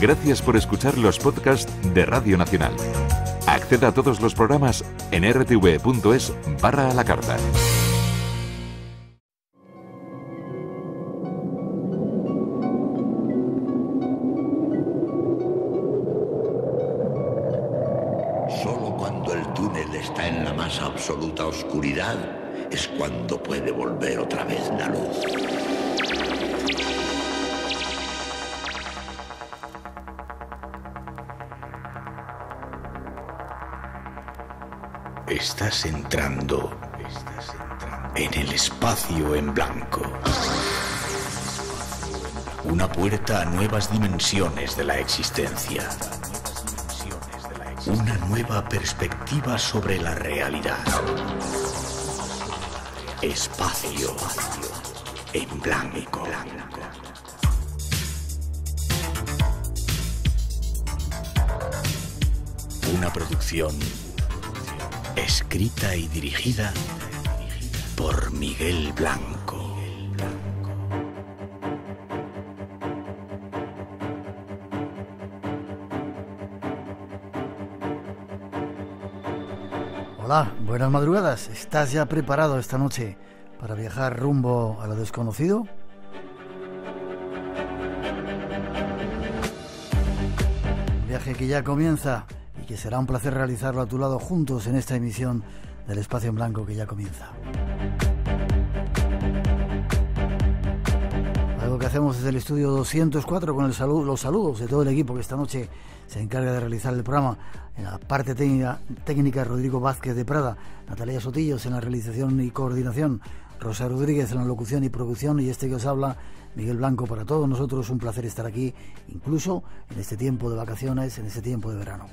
Gracias por escuchar los podcasts de Radio Nacional. Acceda a todos los programas en rtv.es/a la carta. Solo cuando el túnel está en la más absoluta oscuridad es cuando puede volver otra vez la luz. Estás entrando en el espacio en blanco. Una puerta a nuevas dimensiones de la existencia. Una nueva perspectiva sobre la realidad. Espacio en blanco. Una producción escrita y dirigida por Miguel Blanco. Hola, buenas madrugadas. ¿Estás ya preparado esta noche para viajar rumbo a lo desconocido? Un viaje que ya comienza y que será un placer realizarlo a tu lado juntos en esta emisión del Espacio en Blanco que ya comienza. Algo que hacemos desde el estudio 204 con los saludos de todo el equipo que esta noche se encarga de realizar el programa. En la parte técnica Rodrigo Vázquez de Prada, Natalia Sotillos en la realización y coordinación, Rosa Rodríguez en la locución y producción, y este que os habla, Miguel Blanco. Para todos nosotros un placer estar aquí, incluso en este tiempo de vacaciones, en este tiempo de verano.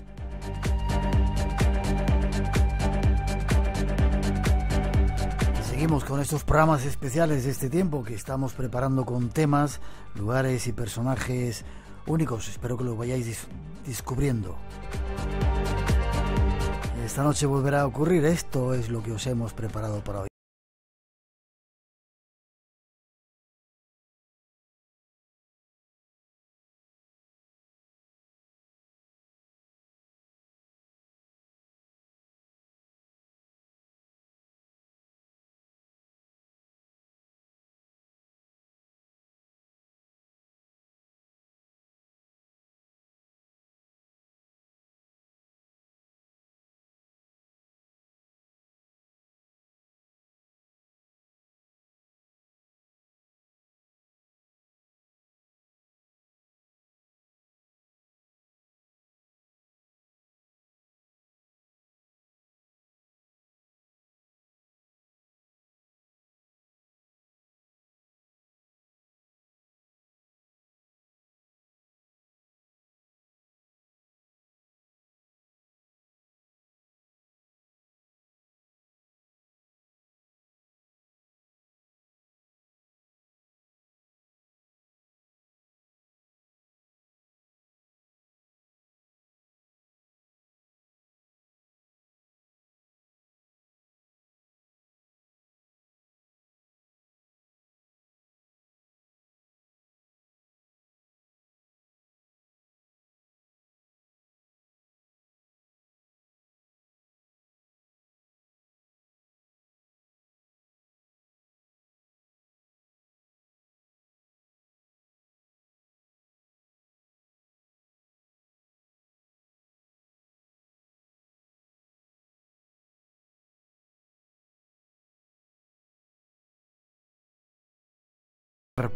Seguimos con estos programas especiales de este tiempo que estamos preparando con temas, lugares y personajes únicos. Espero que lo vayáis descubriendo. Esta noche volverá a ocurrir. Esto es lo que os hemos preparado para hoy.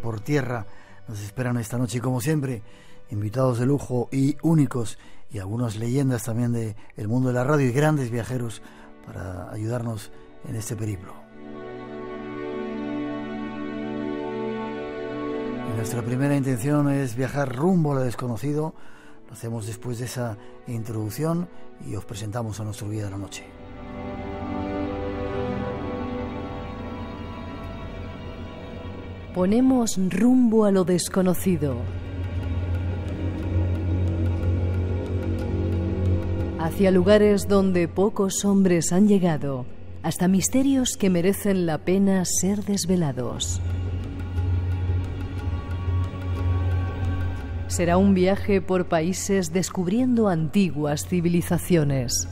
Por tierra nos esperan esta noche, como siempre, invitados de lujo y únicos, y algunas leyendas también del mundo de la radio y grandes viajeros para ayudarnos en este periplo. Y nuestra primera intención es viajar rumbo a lo desconocido. Lo hacemos después de esa introducción y os presentamos a nuestro guía de la noche. Ponemos rumbo a lo desconocido. Hacia lugares donde pocos hombres han llegado, hasta misterios que merecen la pena ser desvelados. Será un viaje por países descubriendo antiguas civilizaciones.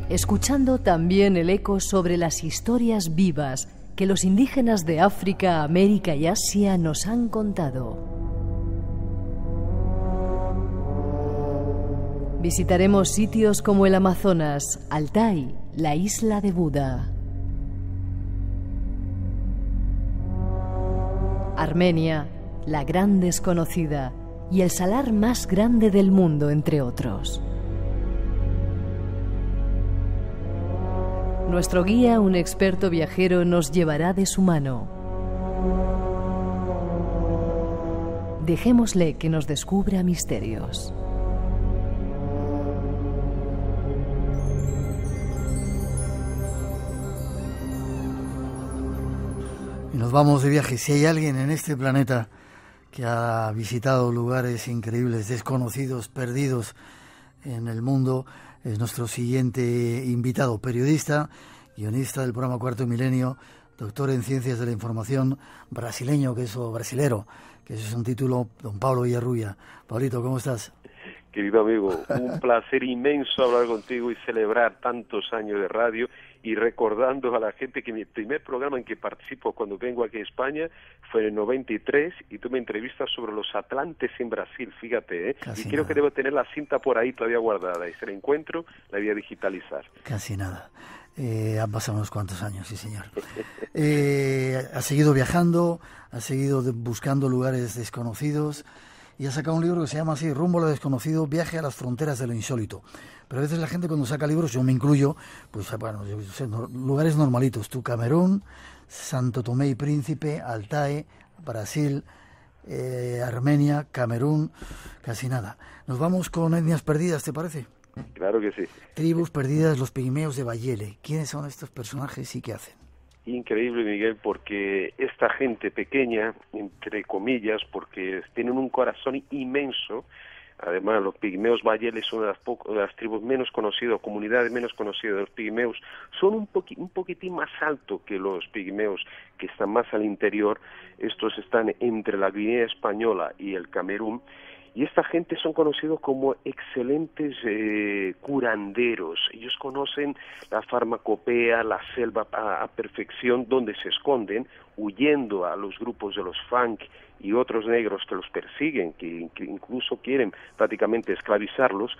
Escuchando también el eco sobre las historias vivas que los indígenas de África, América y Asia nos han contado. Visitaremos sitios como el Amazonas, Altai, la isla de Buda, Armenia, la gran desconocida, y el salar más grande del mundo, entre otros. Nuestro guía, un experto viajero, nos llevará de su mano. Dejémosle que nos descubra misterios. Y nos vamos de viaje. Si hay alguien en este planeta que ha visitado lugares increíbles, desconocidos, perdidos en el mundo, es nuestro siguiente invitado, periodista, guionista del programa Cuarto Milenio, doctor en Ciencias de la Información, brasileño, brasilero, que eso es un título, don Pablo Villarrubia. Pablito, ¿cómo estás? Querido amigo, un placer inmenso hablar contigo y celebrar tantos años de radio, y recordando a la gente que mi primer programa en que participo cuando vengo aquí a España fue en el 93 y tú me entrevistas sobre los atlantes en Brasil, fíjate, y creo que debo tener la cinta por ahí todavía guardada, y si la encuentro la voy a digitalizar. Casi nada. Han pasado unos cuantos años, sí señor. Ha seguido viajando, ha seguido buscando lugares desconocidos y ha sacado un libro que se llama así, Rumbo a lo desconocido, viaje a las fronteras de lo insólito. Pero a veces la gente cuando saca libros, yo me incluyo, pues bueno, yo sé, lugares normalitos, tú Camerún, Santo Tomé y Príncipe, Altae, Brasil, Armenia, Camerún, casi nada. Nos vamos con etnias perdidas, ¿te parece? Claro que sí. Tribus perdidas, los pigmeos de Bayele. ¿Quiénes son estos personajes y qué hacen? Increíble, Miguel, porque esta gente pequeña, entre comillas, porque tienen un corazón inmenso. Además, los pigmeos Bayele son de las tribus menos conocidas, comunidades menos conocidas de los pigmeos. Son un poquitín más alto que los pigmeos que están más al interior. Estos están entre la Guinea Española y el Camerún. Y esta gente son conocidos como excelentes curanderos. Ellos conocen la farmacopea, la selva a perfección, donde se esconden, huyendo a los grupos de los Fang y otros negros que los persiguen, que incluso quieren prácticamente esclavizarlos.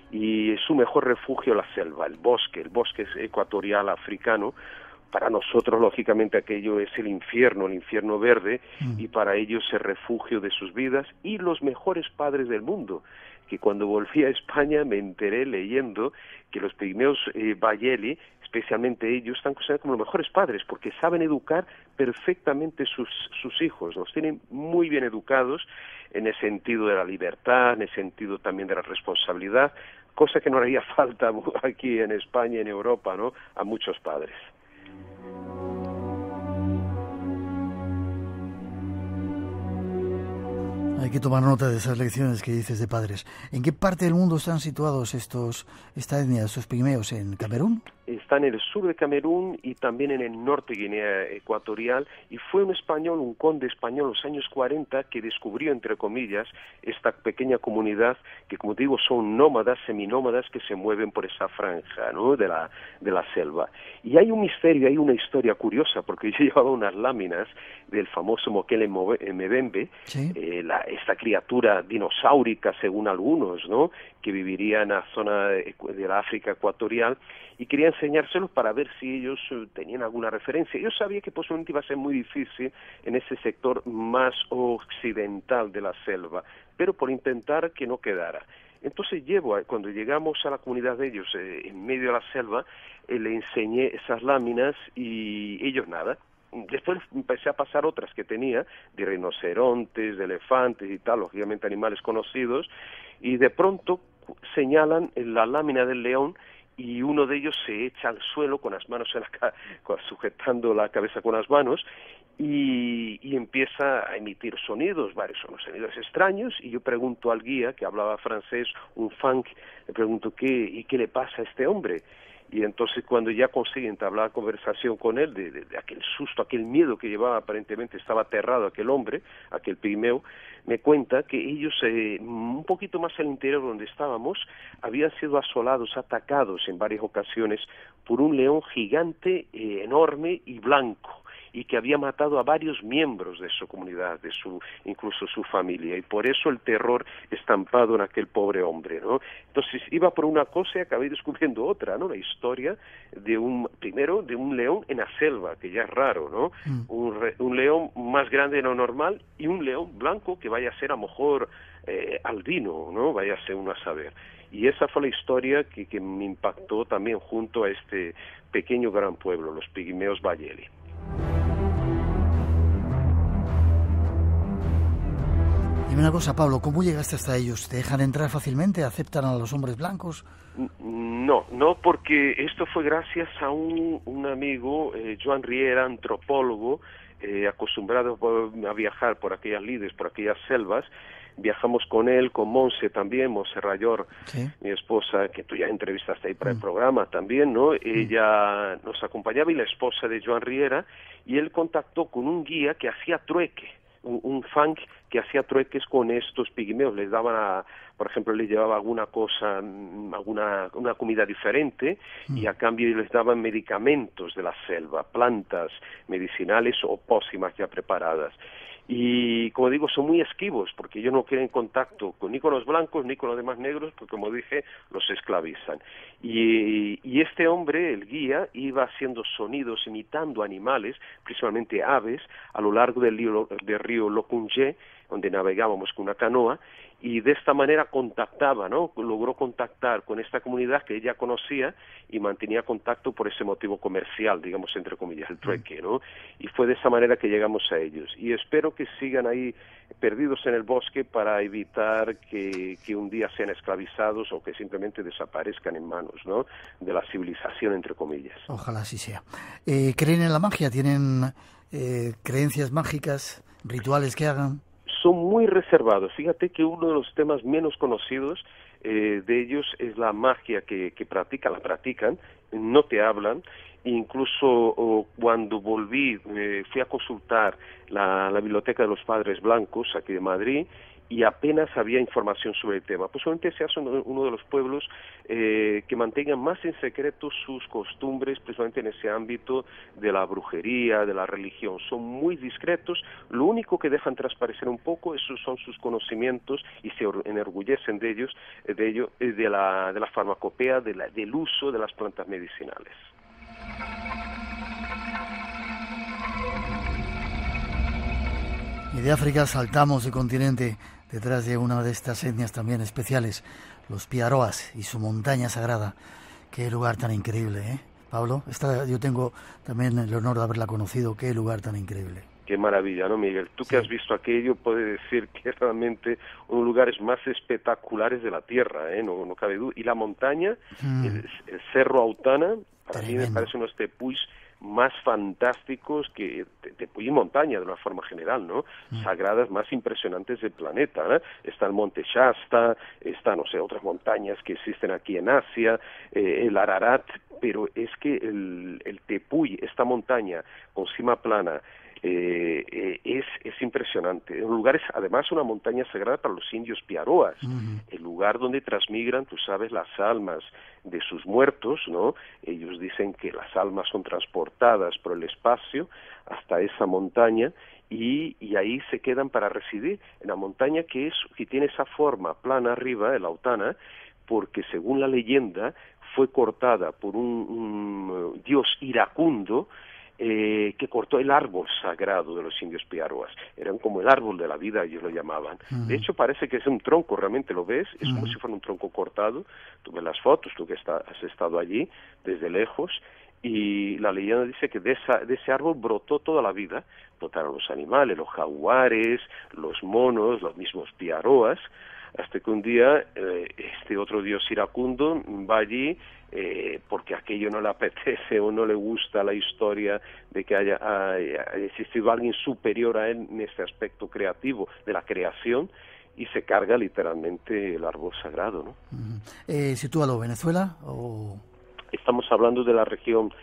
Y su mejor refugio la selva, el bosque ecuatorial africano. Para nosotros, lógicamente, aquello es el infierno verde, y para ellos es el refugio de sus vidas y los mejores padres del mundo, que cuando volví a España me enteré leyendo que los pigmeos Bayele, especialmente ellos, están considerados como los mejores padres, porque saben educar perfectamente sus hijos, los tienen muy bien educados en el sentido de la libertad, en el sentido también de la responsabilidad, cosa que no haría falta aquí en España, en Europa, ¿no?, a muchos padres. Hay que tomar nota de esas lecciones que dices de padres. ¿En qué parte del mundo están situados esta etnia, estos pigmeos? ¿En Camerún? Está en el sur de Camerún y también en el norte de Guinea Ecuatorial, y fue un conde español en los años 40 que descubrió, entre comillas, esta pequeña comunidad que, como te digo, son nómadas, seminómadas, que se mueven por esa franja, ¿no?, de la selva. Y hay un misterio, hay una historia curiosa, porque yo llevaba unas láminas del famoso Mokele Mbembe, ¿sí?, esta criatura dinosaurica, según algunos, ¿no?, que viviría en la zona de la África ecuatorial, y quería enseñárselos para ver si ellos tenían alguna referencia. Yo sabía que posiblemente iba a ser muy difícil en ese sector más occidental de la selva, pero por intentar que no quedara. Entonces cuando llegamos a la comunidad de ellos, en medio de la selva, le enseñé esas láminas y ellos nada. Después empecé a pasar otras que tenía, de rinocerontes, de elefantes y tal, lógicamente animales conocidos, y de pronto señalan la lámina del león, y uno de ellos se echa al suelo con las manos sujetando la cabeza con las manos, y empieza a emitir sonidos, varios sonidos extraños, y yo pregunto al guía, que hablaba francés, un Fang, le pregunto qué le pasa a este hombre, Y entonces cuando ya consiguen entablar conversación con él, de aquel susto, aquel miedo que llevaba, aparentemente estaba aterrado aquel hombre, aquel pigmeo, me cuenta que ellos, un poquito más al interior donde estábamos, habían sido asolados, atacados en varias ocasiones por un león gigante, enorme y blanco, y que había matado a varios miembros de su comunidad, incluso su familia, y por eso el terror estampado en aquel pobre hombre, ¿no? Entonces iba por una cosa y acabé descubriendo otra, ¿no? La historia primero de un león en la selva, que ya es raro, ¿no? Un león más grande de lo normal y un león blanco que vaya a ser a lo mejor albino, ¿no? Vaya a ser uno a saber. Y esa fue la historia que me impactó también junto a este pequeño gran pueblo, los pigmeos Bayeli. Dime una cosa, Pablo, ¿cómo llegaste hasta ellos? ¿Te dejan entrar fácilmente? ¿Aceptan a los hombres blancos? No, porque esto fue gracias a un amigo, Joan Riera, antropólogo, acostumbrado a viajar por aquellas lides, por aquellas selvas. Viajamos con él, con Monse también, Monse Rayor, ¿sí? Mi esposa, que tú ya entrevistaste ahí para el programa también, ¿no? Ella nos acompañaba, y la esposa de Joan Riera, y él contactó con un guía que hacía trueque, un fang que hacía trueques con estos pigmeos. Les daban, por ejemplo, les llevaba alguna cosa, una comida diferente, y a cambio les daban medicamentos de la selva, plantas medicinales o pócimas ya preparadas. Y como digo, son muy esquivos, porque ellos no quieren contacto ni con los blancos ni con los demás negros, porque como dije, los esclavizan. Y este hombre, el guía, iba haciendo sonidos imitando animales, principalmente aves, a lo largo del río Locunge, donde navegábamos con una canoa, y de esta manera contactaba, ¿no? Logró contactar con esta comunidad que ella conocía y mantenía contacto por ese motivo comercial, digamos, entre comillas, el trueque, ¿no? Y fue de esa manera que llegamos a ellos. Y espero que sigan ahí perdidos en el bosque para evitar que un día sean esclavizados o que simplemente desaparezcan en manos, ¿no?, de la civilización, entre comillas. Ojalá así sea. ¿Creen en la magia? ¿Tienen creencias mágicas, rituales que hagan? Son muy reservados. Fíjate que uno de los temas menos conocidos de ellos es la magia que practican, no te hablan. Incluso cuando volví, fui a consultar la Biblioteca de los Padres Blancos aquí de Madrid, y apenas había información sobre el tema. Posiblemente sea uno de los pueblos que mantengan más en secreto sus costumbres, precisamente en ese ámbito de la brujería, de la religión. Son muy discretos. Lo único que dejan transparecer un poco son sus conocimientos, y se enorgullecen de ello, de la farmacopea, del uso de las plantas medicinales. Y de África saltamos de continente detrás de una de estas etnias también especiales, los Piaroas y su montaña sagrada. Qué lugar tan increíble, ¿eh? Pablo, yo tengo también el honor de haberla conocido. Qué lugar tan increíble. Qué maravilla, ¿no, Miguel? Tú que has visto aquello, puedes decir que es realmente uno de los lugares más espectaculares de la tierra, ¿eh? No cabe duda. Y la montaña, el Cerro Autana, para mí me parece uno de los tepuis más fantásticos que tepuy y montaña de una forma general, ¿no? Sagradas más impresionantes del planeta, ¿no? Está el Monte Shasta, está, no sé, otras montañas que existen aquí en Asia, el Ararat, pero es que el tepuy, esta montaña con cima plana, es impresionante. Un lugar es además una montaña sagrada para los indios Piaroas, el lugar donde transmigran, tú sabes, las almas de sus muertos, ¿no? Ellos dicen que las almas son transportadas por el espacio hasta esa montaña, y ahí se quedan para residir en la montaña que tiene esa forma plana arriba, el Autana, porque según la leyenda fue cortada por un dios iracundo, que cortó el árbol sagrado de los indios Piaroas. Eran como el árbol de la vida, ellos lo llamaban. De hecho, parece que es un tronco, realmente lo ves, es como si fuera un tronco cortado. Tú ves las fotos, tú que has estado allí desde lejos, y la leyenda dice que de ese árbol brotó toda la vida. Brotaron los animales, los jaguares, los monos, los mismos Piaroas, hasta que un día este otro dios iracundo va allí, porque aquello no le apetece o no le gusta la historia de que haya existido alguien superior a él en este aspecto creativo de la creación, y se carga literalmente el árbol sagrado, ¿no? ¿Sitúalo Venezuela o...? Estamos hablando de la región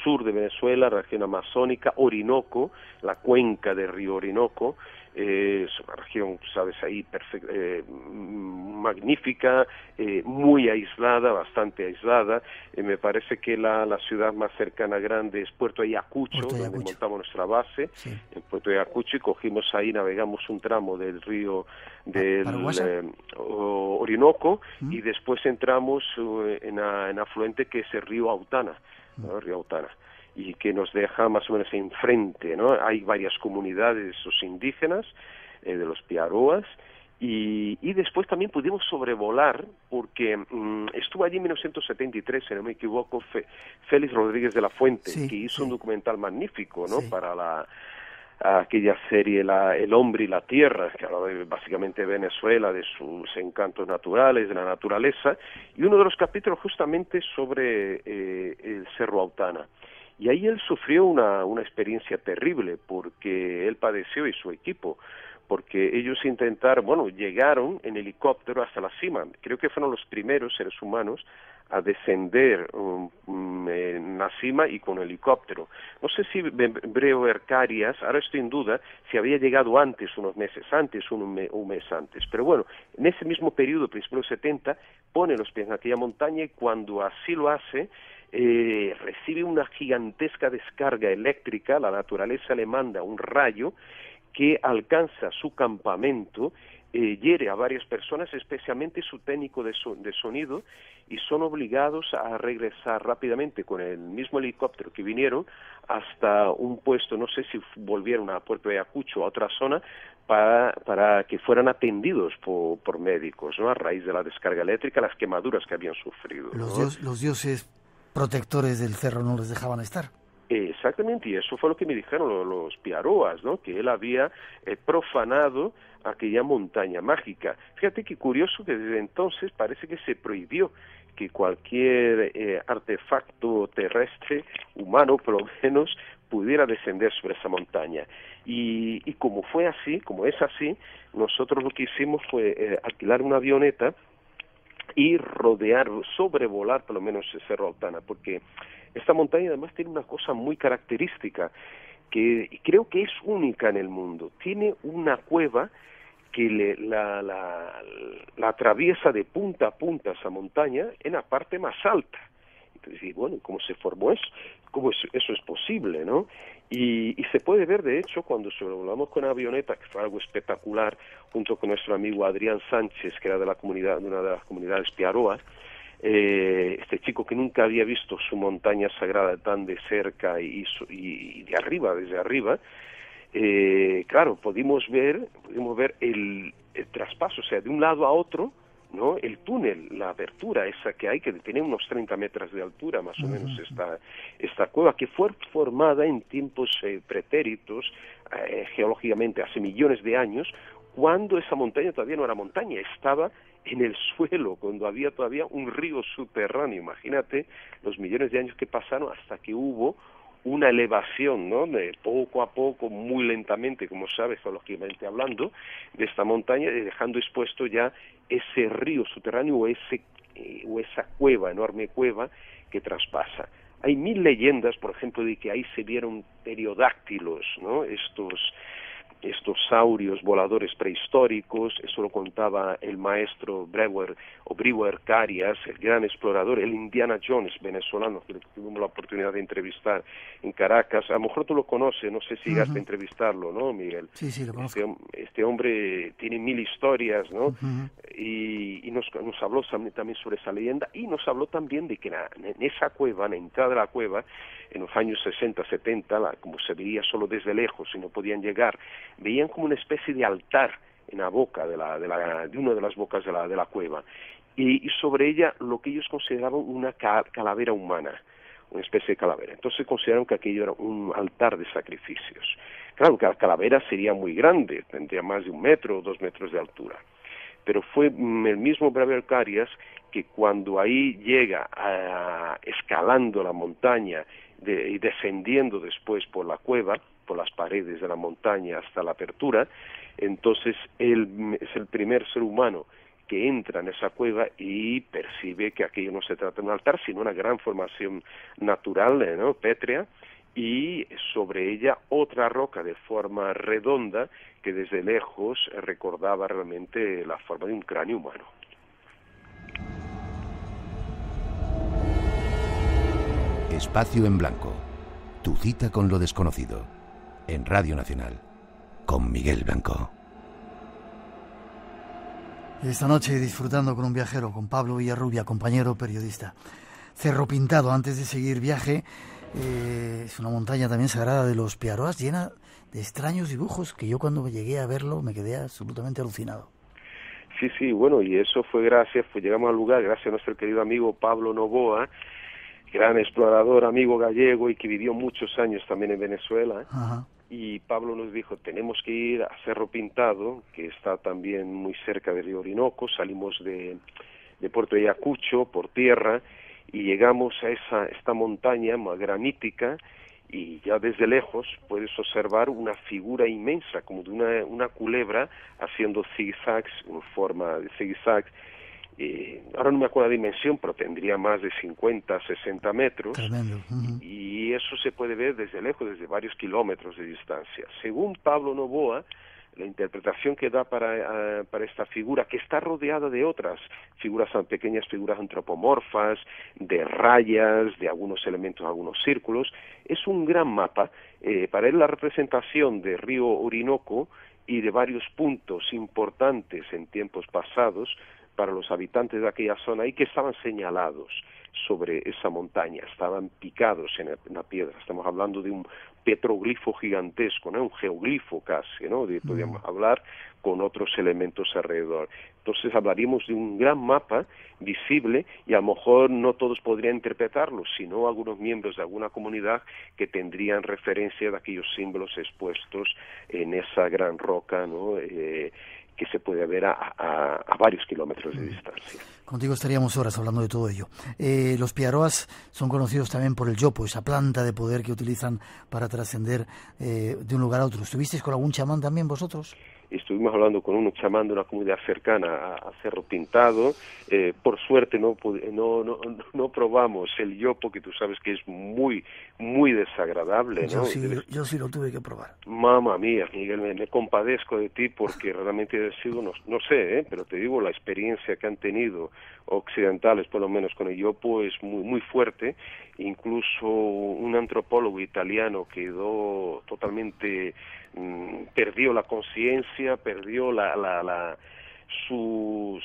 sur de Venezuela, región amazónica, Orinoco, la cuenca del río Orinoco. Es una región, sabes, ahí magnífica, muy aislada, bastante aislada. Me parece que la ciudad más cercana grande es Puerto Ayacucho, donde montamos nuestra base, en Puerto Ayacucho, y cogimos ahí, navegamos un tramo del río del Orinoco, y después entramos en afluente que es el río Autana, ¿no? El río Autana, y que nos deja más o menos enfrente, ¿no? Hay varias comunidades de esos indígenas, de los Piaroas, y después también pudimos sobrevolar, porque estuvo allí en 1973, si no me equivoco, Félix Rodríguez de la Fuente, que hizo un documental magnífico, ¿no? Para aquella serie El hombre y la tierra, que hablaba básicamente de Venezuela, de sus encantos naturales, de la naturaleza, y uno de los capítulos justamente sobre el Cerro Autana. Y ahí él sufrió una experiencia terrible, porque él padeció, y su equipo, porque ellos intentaron, llegaron en helicóptero hasta la cima. Creo que fueron los primeros seres humanos a descender en la cima y con helicóptero. No sé si Brewer Carias, ahora estoy en duda, si había llegado antes, unos meses antes, un mes antes. Pero bueno, en ese mismo periodo, principios de los 70, pone los pies en aquella montaña, y cuando así lo hace, recibe una gigantesca descarga eléctrica. La naturaleza le manda un rayo que alcanza su campamento, hiere a varias personas, especialmente su técnico de sonido, y son obligados a regresar rápidamente con el mismo helicóptero que vinieron hasta un puesto, no sé si volvieron a Puerto Ayacucho o a otra zona, para que fueran atendidos por médicos, ¿no? A raíz de la descarga eléctrica, las quemaduras que habían sufrido, ¿no? Los dioses protectores del cerro no les dejaban estar. Exactamente, y eso fue lo que me dijeron los Piaroas, ¿no? Que él había profanado aquella montaña mágica. Fíjate qué curioso que desde entonces parece que se prohibió que cualquier artefacto terrestre, humano por lo menos, pudiera descender sobre esa montaña. Y como es así, nosotros lo que hicimos fue alquilar una avioneta y sobrevolar por lo menos el Cerro Autana, porque esta montaña además tiene una cosa muy característica, que creo que es única en el mundo. Tiene una cueva que la atraviesa de punta a punta esa montaña en la parte más alta. Entonces, bueno, ¿cómo se formó eso? ¿Cómo eso es posible, no? Y se puede ver, de hecho, cuando sobrevolamos con la avioneta, que fue algo espectacular, junto con nuestro amigo Adrián Sánchez, que era de una de las comunidades Piaroas, este chico que nunca había visto su montaña sagrada tan de cerca y de arriba, desde arriba. Claro, pudimos ver el traspaso, o sea, de un lado a otro, ¿no? El túnel, la abertura esa que hay, que tiene unos 30 metros de altura más o menos esta cueva, que fue formada en tiempos pretéritos, geológicamente hace millones de años, cuando esa montaña todavía no era montaña, estaba en el suelo, cuando había todavía un río subterráneo. Imagínate los millones de años que pasaron hasta que hubo una elevación, ¿no? De poco a poco, muy lentamente, como sabes, geológicamente hablando, de esta montaña, dejando expuesto ya ese río subterráneo o esa cueva, enorme cueva que traspasa. Hay 1000 leyendas, por ejemplo, de que ahí se vieron pterodáctilos, ¿no? Estos saurios voladores prehistóricos. Eso lo contaba el maestro Brewer Carias, el gran explorador, el Indiana Jones venezolano, que tuvimos la oportunidad de entrevistar en Caracas. A lo mejor tú lo conoces, no sé si llegaste a entrevistarlo, ¿no, Miguel? Sí, lo conozco. Este hombre tiene 1000 historias, ¿no? Y nos habló también sobre esa leyenda, y nos habló también de que en esa cueva, en la entrada de la cueva, en los años 60, 70, como se veía solo desde lejos y no podían llegar, veían como una especie de altar en la boca de una de las bocas de la cueva, y sobre ella lo que ellos consideraban una calavera humana, una especie de calavera. Entonces consideraron que aquello era un altar de sacrificios. Claro que la calavera sería muy grande, tendría más de 1 metro o 2 metros de altura, pero fue el mismo Brewer Carias que cuando ahí llega escalando la montaña y descendiendo después por la cueva, por las paredes de la montaña hasta la apertura, entonces él es el primer ser humano que entra en esa cueva y percibe que aquello no se trata de un altar, sino una gran formación natural, ¿no?, pétrea, y sobre ella otra roca de forma redonda que desde lejos recordaba realmente la forma de un cráneo humano. Espacio en Blanco. Tu cita con lo desconocido. En Radio Nacional. Con Miguel Blanco. Esta noche disfrutando con un viajero, con Pablo Villarrubia, compañero periodista. Cerro Pintado, antes de seguir viaje, es una montaña también sagrada de los Piaroas, llena de extraños dibujos que yo cuando llegué a verlo me quedé absolutamente alucinado. Sí, bueno, y eso fue llegamos al lugar gracias a nuestro querido amigo Pablo Novoa, gran explorador, amigo gallego y que vivió muchos años también en Venezuela. Ajá. Y Pablo nos dijo, tenemos que ir a Cerro Pintado, que está también muy cerca del río Orinoco. Salimos de Puerto Ayacucho por tierra y llegamos a esta montaña granítica, y ya desde lejos puedes observar una figura inmensa, como de una culebra haciendo zigzags, en forma de zigzags. Ahora no me acuerdo la dimensión, pero tendría más de 50, 60 metros. Tremendo. Uh-huh. Y eso se puede ver desde lejos, desde varios kilómetros de distancia. Según Pablo Novoa, la interpretación que da para esta figura, que está rodeada de otras figuras, pequeñas figuras antropomorfas, de rayas, de algunos elementos, algunos círculos, es un gran mapa. Para él la representación del río Orinoco y de varios puntos importantes en tiempos pasados para los habitantes de aquella zona y que estaban señalados sobre esa montaña, estaban picados en la piedra. Estamos hablando de un petroglifo gigantesco, ¿no?, un geoglifo casi, ¿no?, podríamos hablar con otros elementos alrededor. Entonces hablaríamos de un gran mapa visible, y a lo mejor no todos podrían interpretarlo, sino algunos miembros de alguna comunidad que tendrían referencia de aquellos símbolos expuestos en esa gran roca, ¿no?, que se puede ver a varios kilómetros de distancia. Contigo estaríamos horas hablando de todo ello. Los Piaroas son conocidos también por el yopo, esa planta de poder que utilizan para trascender de un lugar a otro. ¿Estuvisteis con algún chamán también vosotros? Estuvimos hablando con un chamán de una comunidad cercana a Cerro Pintado. Por suerte no probamos el yopo, que tú sabes que es muy desagradable, ¿no? Yo sí lo tuve que probar. Mamma mía, Miguel, me compadezco de ti, porque realmente ha sido, no sé, pero te digo, la experiencia que han tenido occidentales, por lo menos con el yopo, es muy fuerte. Incluso un antropólogo italiano quedó totalmente perdió la conciencia, perdió su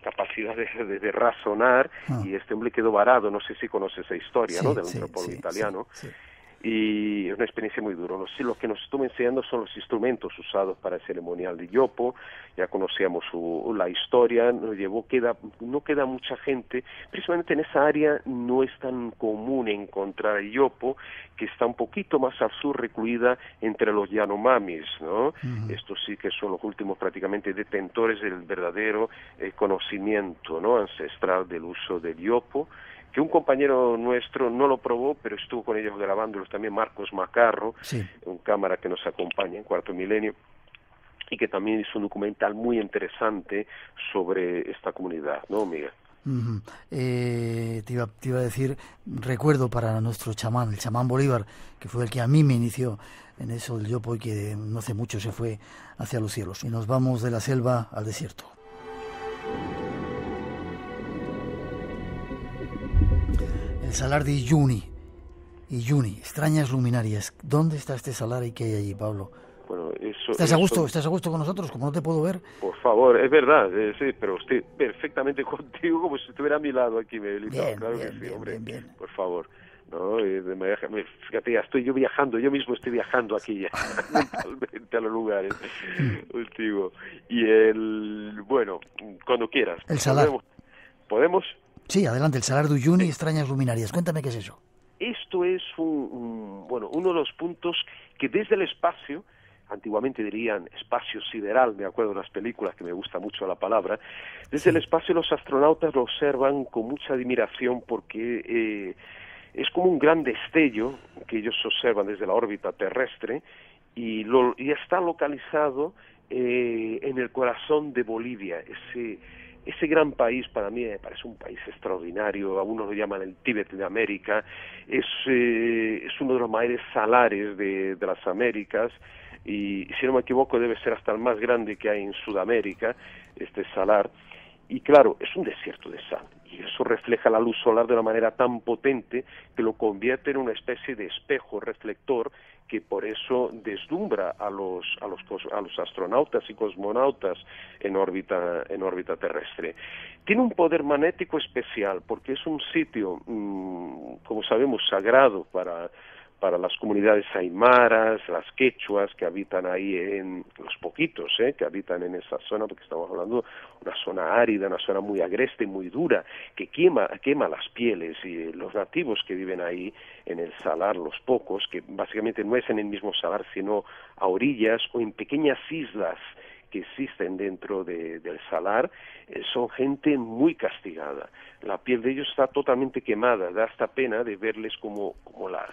capacidad de razonar, y este hombre quedó varado. No sé si conoces esa historia, ¿no?, del antropólogo italiano. Sí. Y es una experiencia muy dura. Lo que nos estuvo enseñando son los instrumentos usados para el ceremonial de yopo. Ya conocíamos la historia, no queda mucha gente. Precisamente en esa área no es tan común encontrar el yopo, que está un poquito más al sur, recluida entre los Yanomamis, ¿no? Uh-huh. Estos sí que son los últimos prácticamente detentores del verdadero conocimiento, ¿no?, ancestral del uso del yopo, que un compañero nuestro no lo probó, pero estuvo con ellos grabándolos también, Marcos Macarro, sí, un cámara que nos acompaña en Cuarto Milenio, y que también hizo un documental muy interesante sobre esta comunidad, ¿no, Miguel? Uh-huh. Te iba a decir, recuerdo para nuestro chamán, el chamán Bolívar, que fue el que a mí me inició en eso del yopo y que no hace mucho se fue hacia los cielos. Y nos vamos de la selva al desierto. El salar de Uyuni, extrañas luminarias. ¿Dónde está este salar y qué hay allí, Pablo? Bueno, ¿Estás a gusto con nosotros? Como no te puedo ver. Por favor, es verdad, sí, pero estoy perfectamente contigo, como si estuviera a mi lado aquí, Miguelito. Claro que sí, hombre. Bien. Por favor. No, fíjate, ya estoy yo viajando, yo mismo estoy viajando aquí ya, mentalmente a los lugares, contigo. Y bueno, cuando quieras. El salar. ¿Podemos? Sí, adelante, el salar de Uyuni, extrañas luminarias. Cuéntame qué es eso. Esto es uno de los puntos que desde el espacio, antiguamente dirían espacio sideral, me acuerdo de las películas, que me gusta mucho la palabra, desde el espacio los astronautas lo observan con mucha admiración, porque es como un gran destello que ellos observan desde la órbita terrestre, y está localizado en el corazón de Bolivia, Ese gran país para mí me parece un país extraordinario, algunos lo llaman el Tíbet de América, es uno de los mayores salares de las Américas, y si no me equivoco debe ser hasta el más grande que hay en Sudamérica, este salar. Y claro, es un desierto de sal, y eso refleja la luz solar de una manera tan potente que lo convierte en una especie de espejo reflector, que por eso deslumbra a los astronautas y cosmonautas en órbita terrestre. Tiene un poder magnético especial, porque es un sitio, como sabemos, sagrado para las comunidades aymaras, las quechuas que habitan ahí, en los poquitos que habitan en esa zona, porque estamos hablando de una zona árida, una zona muy agreste, muy dura, que quema las pieles, y los nativos que viven ahí en el salar, los pocos, que básicamente no es en el mismo salar, sino a orillas o en pequeñas islas que existen dentro del salar, son gente muy castigada. La piel de ellos está totalmente quemada, da hasta pena de verles como las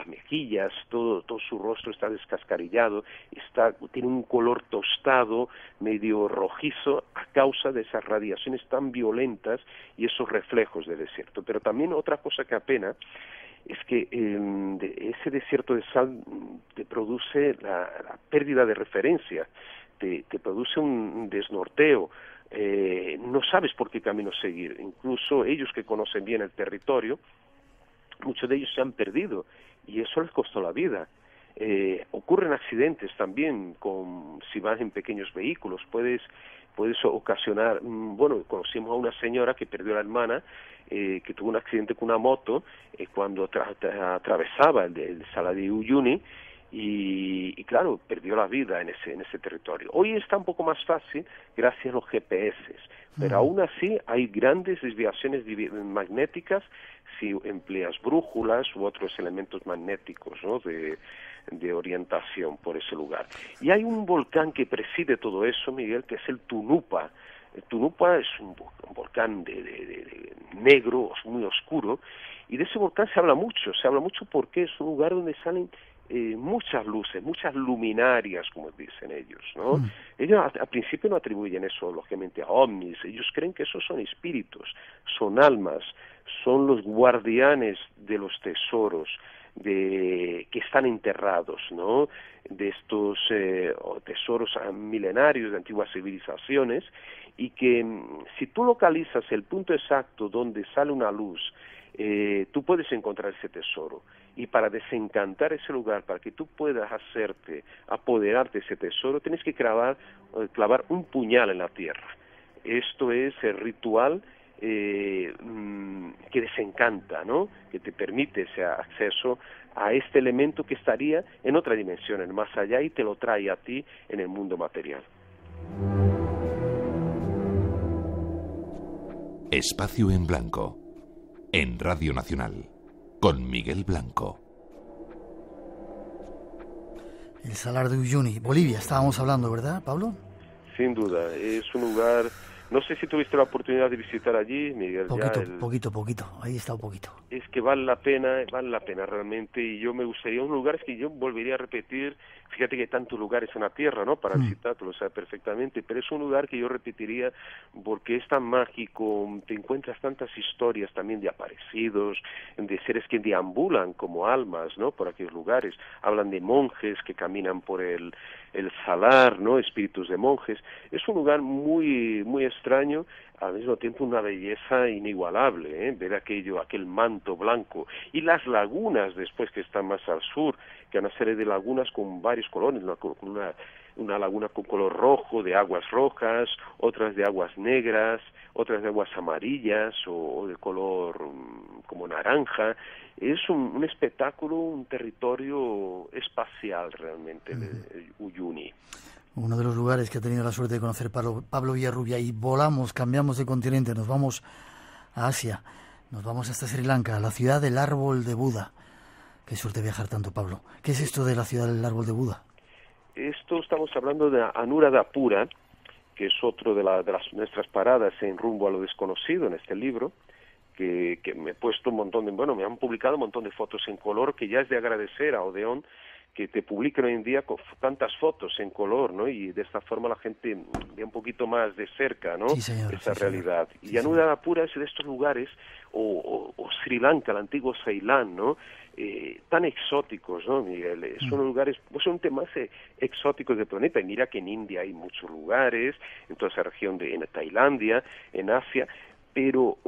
mejillas, todo su rostro está descascarillado, tiene un color tostado, medio rojizo, a causa de esas radiaciones tan violentas y esos reflejos del desierto. Pero también otra cosa que apena es que ese desierto de sal te produce la pérdida de referencia, te produce un desnorteo, no sabes por qué camino seguir. Incluso ellos que conocen bien el territorio, muchos de ellos se han perdido, y eso les costó la vida. Ocurren accidentes también si vas en pequeños vehículos, puedes ocasionar, conocimos a una señora que perdió a la hermana, que tuvo un accidente con una moto cuando atravesaba el Salar de Uyuni, y claro, perdió la vida en ese territorio. Hoy está un poco más fácil gracias a los GPS, pero aún así hay grandes desviaciones magnéticas si empleas brújulas u otros elementos magnéticos, ¿no?, de orientación por ese lugar. Y hay un volcán que preside todo eso, Miguel, que es el Tunupa. El Tunupa es un volcán de negro, muy oscuro, y de ese volcán se habla mucho porque es un lugar donde salen muchas luces, muchas luminarias, como dicen ellos, ¿no? Ellos al principio no atribuyen eso, lógicamente, a ovnis. Ellos creen que esos son espíritus, son almas, son los guardianes de los tesoros que están enterrados, ¿no?, de estos tesoros milenarios de antiguas civilizaciones, y que si tú localizas el punto exacto donde sale una luz, tú puedes encontrar ese tesoro. Y para desencantar ese lugar, para que tú puedas apoderarte de ese tesoro, tienes que clavar un puñal en la tierra. Esto es el ritual que desencanta, ¿no?, que te permite ese acceso a este elemento que estaría en otra dimensión, en más allá, y te lo trae a ti en el mundo material. Espacio en Blanco, en Radio Nacional, con Miguel Blanco. El Salar de Uyuni, Bolivia, estábamos hablando, ¿verdad, Pablo? Sin duda, es un lugar. No sé si tuviste la oportunidad de visitar allí, Miguel. Poquito, ahí está un poquito. Es que vale la pena realmente, y yo me gustaría unos lugares que yo volvería a repetir. Fíjate que hay tantos lugares en la Tierra, ¿no?, para visitar, tú lo sabes perfectamente, pero es un lugar que yo repetiría porque es tan mágico, te encuentras tantas historias también de aparecidos, de seres que deambulan como almas, ¿no?, por aquellos lugares. Hablan de monjes que caminan por el salar, ¿no?, espíritus de monjes. Es un lugar muy, muy extraño, al mismo tiempo una belleza inigualable, ver aquel manto blanco, y las lagunas después que están más al sur, que hay una serie de lagunas con varios colores, una laguna con color rojo, de aguas rojas, otras de aguas negras, otras de aguas amarillas o de color como naranja. Es un espectáculo, un territorio espacial realmente, de Uyuni. Uno de los lugares que ha tenido la suerte de conocer Pablo Villarrubia, y cambiamos de continente, nos vamos a Asia, nos vamos hasta Sri Lanka, la ciudad del árbol de Buda. Qué suerte viajar tanto, Pablo. ¿Qué es esto de la ciudad del árbol de Buda? Esto estamos hablando de Anuradhapura, que es otro de nuestras paradas en Rumbo a lo Desconocido en este libro, que me he puesto me han publicado un montón de fotos en color, que ya es de agradecer a Odeón, que te publican hoy en día con tantas fotos en color, ¿no? Y de esta forma la gente ve un poquito más de cerca, ¿no? Sí, señor, esa sí, realidad. señor. Y Anuradhapura es de estos lugares, o Sri Lanka, el antiguo Ceilán, ¿no? Tan exóticos, ¿no, Miguel? Son lugares, pues son temas exóticos del planeta. Y mira que en India hay muchos lugares, en toda esa región en Tailandia, en Asia, pero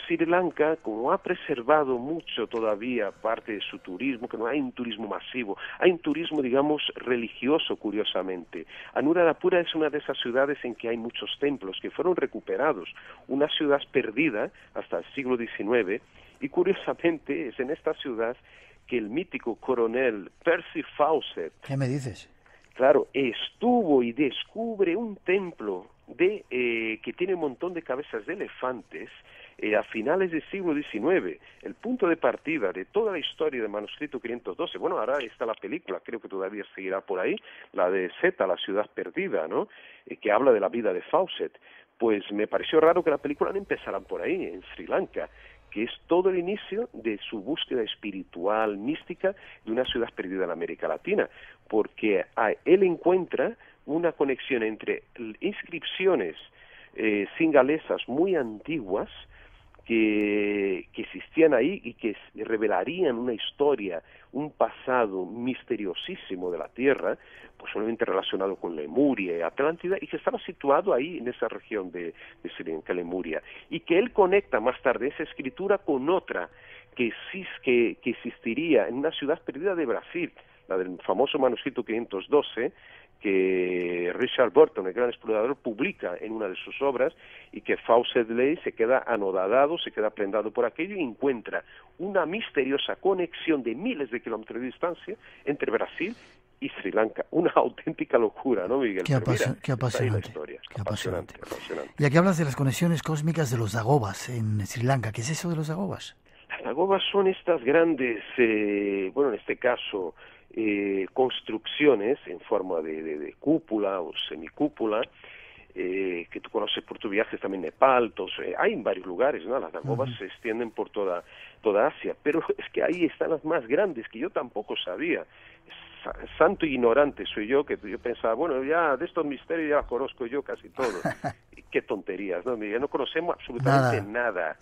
Sri Lanka, como ha preservado mucho todavía parte de su turismo, que no hay un turismo masivo, hay un turismo, digamos, religioso, curiosamente. Anuradhapura es una de esas ciudades en que hay muchos templos que fueron recuperados, una ciudad perdida hasta el siglo XIX, y curiosamente es en esta ciudad que el mítico coronel Percy Fawcett, ¿Qué me dices? claro, estuvo y descubre un templo que tiene un montón de cabezas de elefantes a finales del siglo XIX, el punto de partida de toda la historia del manuscrito 512. Bueno, ahora está la película, creo que todavía seguirá por ahí, la de Zeta, la ciudad perdida, ¿no? Que habla de la vida de Fawcett. Pues me pareció raro que la película no empezara por ahí, en Sri Lanka, que es todo el inicio de su búsqueda espiritual, mística, de una ciudad perdida en América Latina, porque él encuentra una conexión entre inscripciones singalesas muy antiguas que existían ahí y que revelarían una historia, un pasado misteriosísimo de la Tierra, pues solamente relacionado con Lemuria y Atlántida, y que estaba situado ahí en esa región de Sri Lanka, Lemuria, y que él conecta más tarde esa escritura con otra que existiría en una ciudad perdida de Brasil, la del famoso manuscrito 512, que Richard Burton, el gran explorador, publica en una de sus obras, y que Fawcett lee, se queda anodadado, se queda prendado por aquello y encuentra una misteriosa conexión de miles de kilómetros de distancia entre Brasil y Sri Lanka. Una auténtica locura, ¿no, Miguel? Qué apasionante. Qué apasionante. Y aquí hablas de las conexiones cósmicas de los dagobas en Sri Lanka. ¿Qué es eso de los dagobas? Las dagobas son estas grandes, bueno, en este caso, construcciones en forma de cúpula o semicúpula, que tú conoces por tus viajes también, Nepal, hay en varios lugares, ¿no? Las dagobas se extienden por toda Asia, pero es que ahí están las más grandes, que yo tampoco sabía. Santo ignorante soy yo, que yo pensaba, bueno, ya de estos misterios ya conozco yo casi todos. Qué tonterías, ¿no, Miguel? No conocemos absolutamente nada.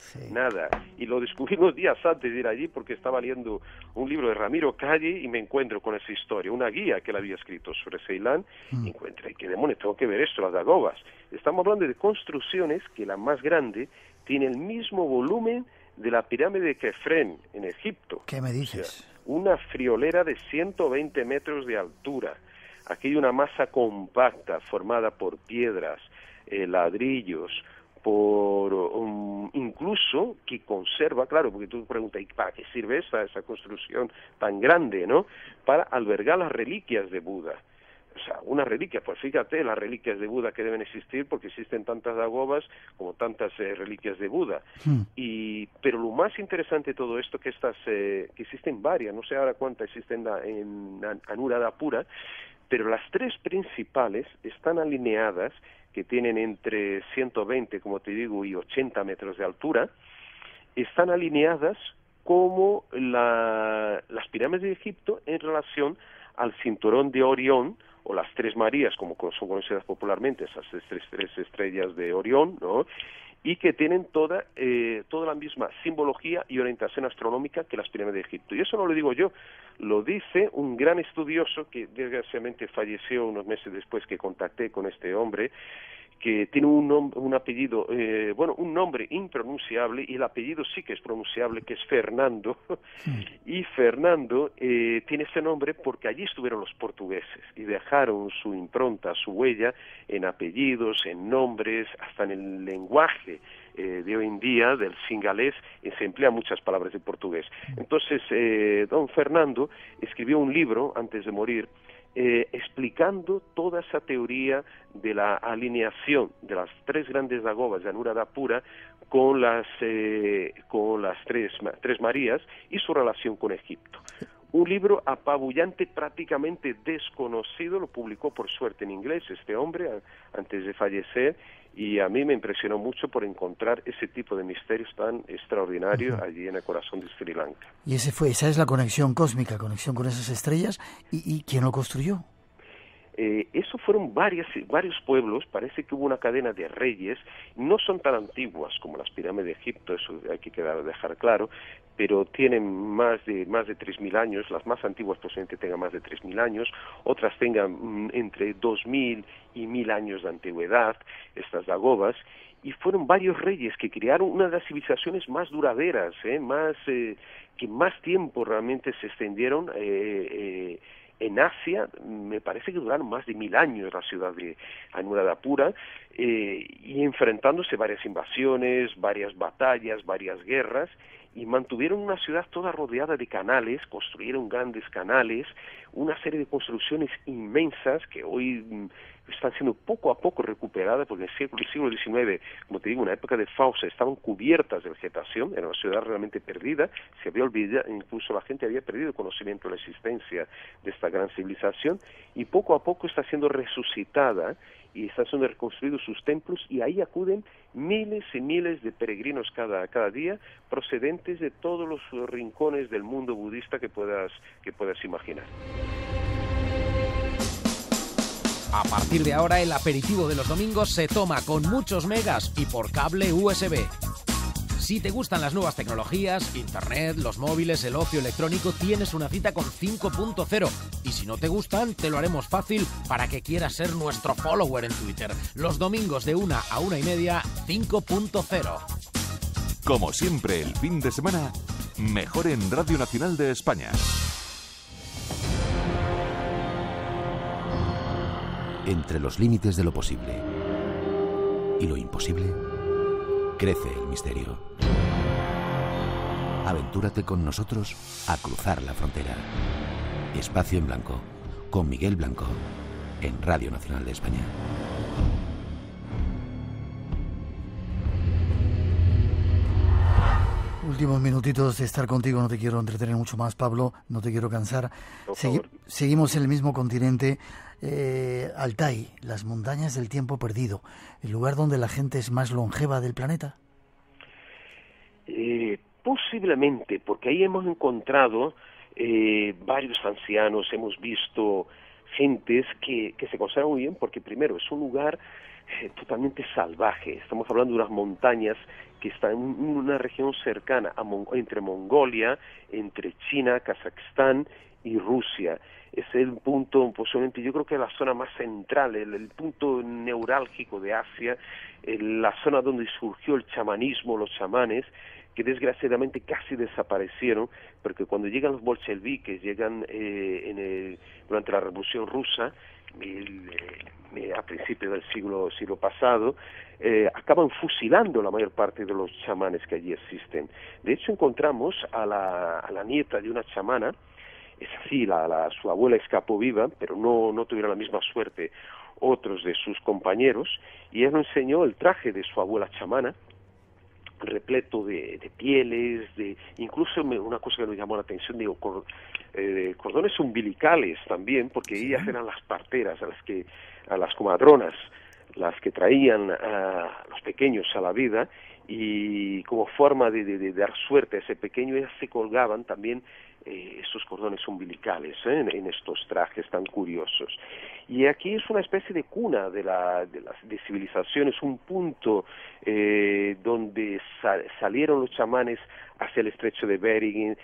Y lo descubrimos días antes de ir allí, porque estaba leyendo un libro de Ramiro Calle y me encuentro con esa historia, una guía que él había escrito sobre Ceilán, y encuentro, ¿qué demonios tengo que ver esto, las dagobas? Estamos hablando de construcciones que la más grande tiene el mismo volumen de la pirámide de Kefren en Egipto. ¿Qué me dices? O sea, una friolera de 120 metros de altura. Aquí hay una masa compacta formada por piedras, ladrillos, incluso que conserva, claro, porque tú preguntas, ¿y para qué sirve esa construcción tan grande, no? Para albergar las reliquias de Buda. O sea, una reliquia, pues fíjate las reliquias de Buda que deben existir, porque existen tantas dagobas como tantas reliquias de Buda. Pero lo más interesante de todo esto, que que existen varias, no sé ahora cuántas existen en Anuradhapura, pero las tres principales están alineadas, que tienen entre 120, como te digo, y 80 metros de altura, están alineadas como las pirámides de Egipto en relación al cinturón de Orión, o las Tres Marías, como son conocidas popularmente, esas tres estrellas de Orión, ¿no? Y que tienen toda la misma simbología y orientación astronómica que las pirámides de Egipto. Y eso no lo digo yo, lo dice un gran estudioso que desgraciadamente falleció unos meses después que contacté con este hombre, que tiene un apellido, un nombre impronunciable, y el apellido sí que es pronunciable, que es Fernando, y Fernando tiene ese nombre porque allí estuvieron los portugueses y dejaron su impronta, su huella en apellidos, en nombres, hasta en el lenguaje de hoy en día, del singalés, se emplean muchas palabras de portugués. Entonces, don Fernando escribió un libro antes de morir, explicando toda esa teoría de la alineación de las tres grandes dagobas de Anuradhapura con las tres Marías y su relación con Egipto. Un libro apabullante, prácticamente desconocido, lo publicó por suerte en inglés este hombre antes de fallecer, y a mí me impresionó mucho por encontrar ese tipo de misterios tan extraordinarios allí en el corazón de Sri Lanka. Y esa es la conexión cósmica, conexión con esas estrellas. ¿Y quién lo construyó? Eso fueron varios pueblos. Parece que hubo una cadena de reyes, no son tan antiguas como las pirámides de Egipto, eso hay que dejar claro, pero tienen más de 3.000 años, las más antiguas posiblemente tengan más de 3.000 años, otras tengan entre 2.000 y 1.000 años de antigüedad, estas dagobas, y fueron varios reyes que crearon una de las civilizaciones más duraderas, que más tiempo realmente se extendieron en Asia. Me parece que duraron más de 1.000 años la ciudad de Anuradhapura, y enfrentándose varias invasiones, varias batallas, varias guerras, y mantuvieron una ciudad toda rodeada de canales, construyeron grandes canales, una serie de construcciones inmensas que hoy están siendo poco a poco recuperadas, porque en el siglo XIX, como te digo, en la época de Fausa, estaban cubiertas de vegetación, era una ciudad realmente perdida, se había olvidado, incluso la gente había perdido conocimiento de la existencia de esta gran civilización, y poco a poco está siendo resucitada, y están siendo reconstruidos sus templos, y ahí acuden miles y miles de peregrinos cada día, procedentes de todos los rincones del mundo budista que puedas imaginar. A partir de ahora, el aperitivo de los domingos se toma con muchos megas y por cable USB. Si te gustan las nuevas tecnologías, internet, los móviles, el ocio electrónico, tienes una cita con 5.0. Y si no te gustan, te lo haremos fácil para que quieras ser nuestro follower en Twitter. Los domingos de 1 a 1:30, 5.0. Como siempre, el fin de semana, mejor en Radio Nacional de España. Entre los límites de lo posible y lo imposible, crece el misterio. Aventúrate con nosotros a cruzar la frontera. Espacio en Blanco, con Miguel Blanco, en Radio Nacional de España. Últimos minutitos de estar contigo, no te quiero entretener mucho más, Pablo, no te quiero cansar. Seguimos en el mismo continente, Altai, las montañas del tiempo perdido, el lugar donde la gente es más longeva del planeta. Posiblemente, porque ahí hemos encontrado varios ancianos, hemos visto gentes que se conservan muy bien, porque primero es un lugar totalmente salvaje. Estamos hablando de unas montañas que están en una región cercana entre Mongolia, entre China, Kazajstán y Rusia. Es el punto, posiblemente, yo creo que la zona más central, el punto neurálgico de Asia, la zona donde surgió el chamanismo, los chamanes, que desgraciadamente casi desaparecieron, porque cuando llegan los bolcheviques, llegan durante la Revolución Rusa, a principios del siglo pasado, acaban fusilando la mayor parte de los chamanes que allí existen. De hecho, encontramos a la nieta de una chamana. Es así, su abuela escapó viva, pero no tuvieron la misma suerte otros de sus compañeros, y ella nos enseñó el traje de su abuela chamana, repleto de pieles, incluso una cosa que nos llamó la atención, cordones umbilicales también, porque ellas eran las parteras, a las comadronas, las que traían a los pequeños a la vida, y como forma de dar suerte a ese pequeño, ellas se colgaban también estos cordones umbilicales en estos trajes tan curiosos. Y aquí es una especie de cuna de civilizaciones, un punto donde salieron los chamanes hacia el estrecho de Bering,